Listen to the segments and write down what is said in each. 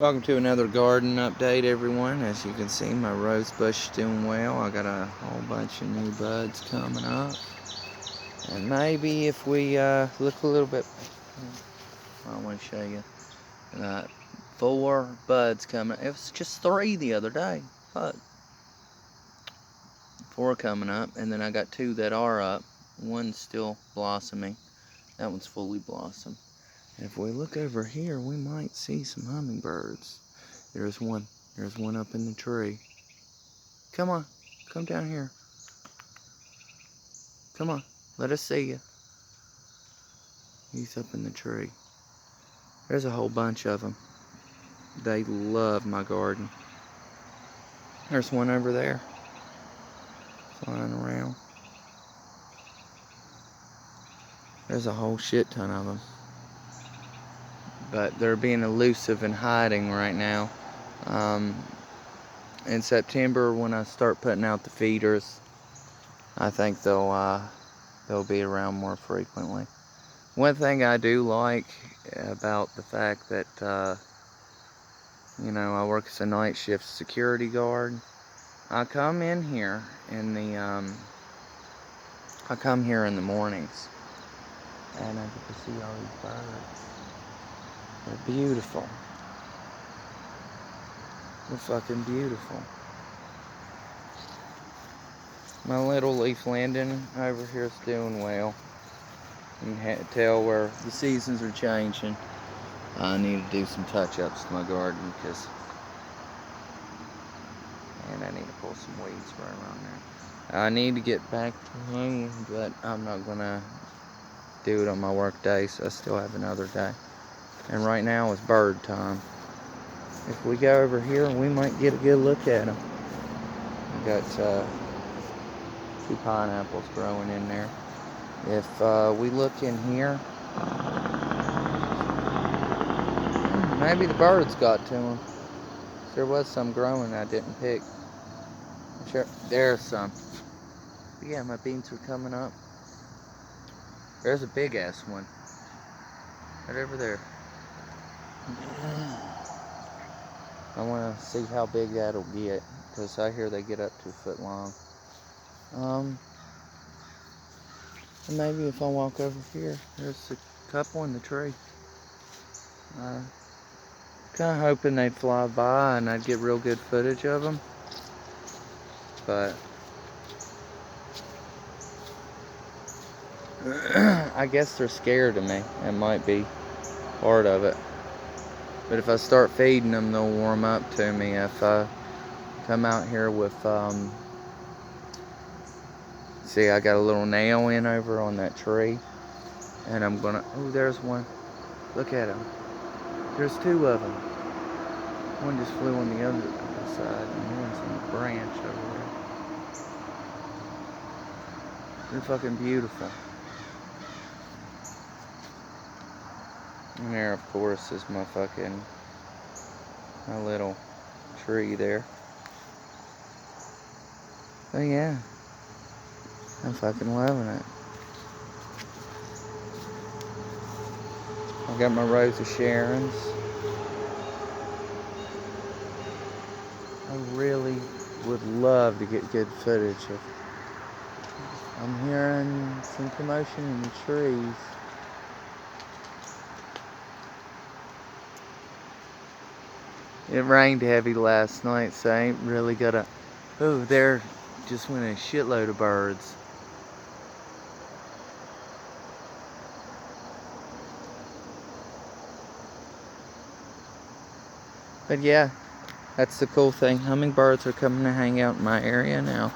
Welcome to another garden update, everyone. As you can see, my rose bush is doing well. I got a whole bunch of new buds coming up. And maybe if we look a little bit, I want to show you. Uh, 4 buds coming. It was just 3 the other day. But 4 coming up, and then I got 2 that are up. One's still blossoming. That one's fully blossomed. If we look over here, we might see some hummingbirds. There's one. There's one up in the tree. Come on. Come down here. Come on. Let us see you. He's up in the tree. There's a whole bunch of them. They love my garden. There's one over there. Flying around. There's a whole shit ton of them. But they're being elusive and hiding right now. In September, when I start putting out the feeders, I think they'll be around more frequently. One thing I do like about the fact that I work as a night shift security guard. I come here in the mornings, and I get to see all these birds. They're beautiful. They're fucking beautiful. My little leaf linden over here is doing well. You can tell where the seasons are changing. I need to do some touch-ups to my garden and I need to pull some weeds right around there. I need to get back to mowing, but I'm not gonna do it on my work day, so I still have another day. And right now is bird time. If we go over here, we might get a good look at them. I got 2 pineapples growing in there. If we look in here, maybe the birds got to them. There was some growing I didn't pick. Sure, there's some. But yeah, my beans are coming up. There's a big ass one right over there. I want to see how big that'll get, because I hear they get up to a foot long. And maybe if I walk over here, there's a couple in the tree. Kind of hoping they'd fly by and I'd get real good footage of them. But I guess they're scared of me. It might be part of it. But if I start feeding them, they'll warm up to me. If I come out here with, see, I got a little nail in over on that tree. And I'm gonna, oh, there's one. Look at him. There's 2 of them. One just flew on the other side, and one's on the branch over there. They're fucking beautiful. And there, of course, is my little tree there. Oh yeah, I'm fucking loving it. I got my Rose of Sharon's. I really would love to get good footage of. I'm hearing some commotion in the trees. It rained heavy last night, so I ain't really got oh, there just went a shitload of birds. But yeah, that's the cool thing. Hummingbirds are coming to hang out in my area now.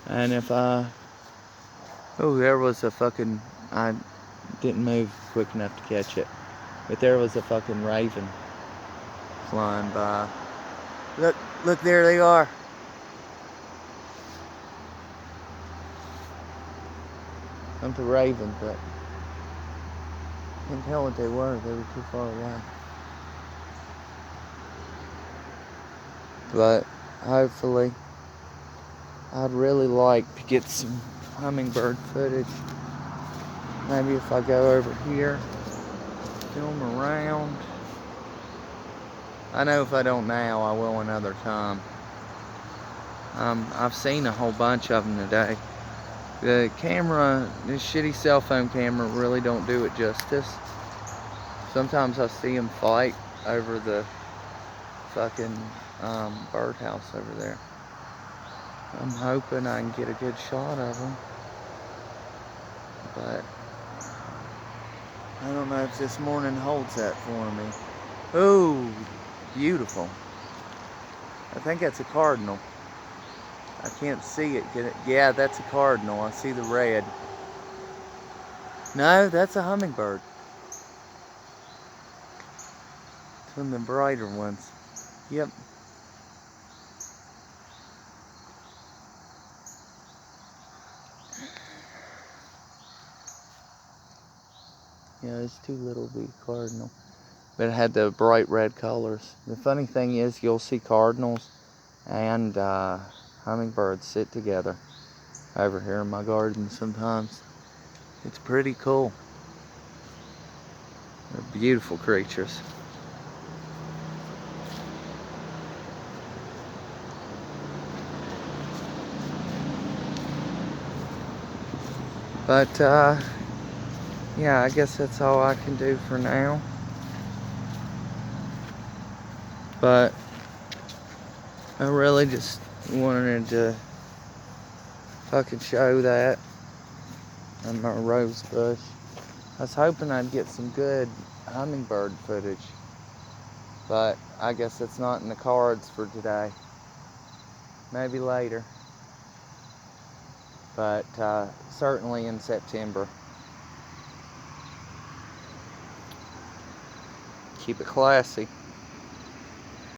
And if oh, there was a fucking, I didn't move quick enough to catch it. But there was a fucking raven flying by. Look, there they are. I'm the raven, but I couldn't tell what they were. They were too far away. But hopefully, I'd really like to get some hummingbird footage. Maybe if I go over here, film around. I know if I don't now, I will another time. I've seen a whole bunch of them today. The camera, this shitty cell phone camera, really don't do it justice. Sometimes I see them fight over the fucking birdhouse over there. I'm hoping I can get a good shot of them, but I don't know if this morning holds that for me. Oh, beautiful. I think that's a cardinal. I can't see it. Yeah, that's a cardinal. I see the red. No, that's a hummingbird. It's one of the brighter ones. Yep. Yeah, it's too little to be cardinal. But it had the bright red colors. The funny thing is, you'll see cardinals and hummingbirds sit together over here in my garden sometimes. It's pretty cool. They're beautiful creatures. But yeah, I guess that's all I can do for now. But I really just wanted to fucking show that on my rose bush. I was hoping I'd get some good hummingbird footage, but I guess it's not in the cards for today. Maybe later, but certainly in September. Keep it classy.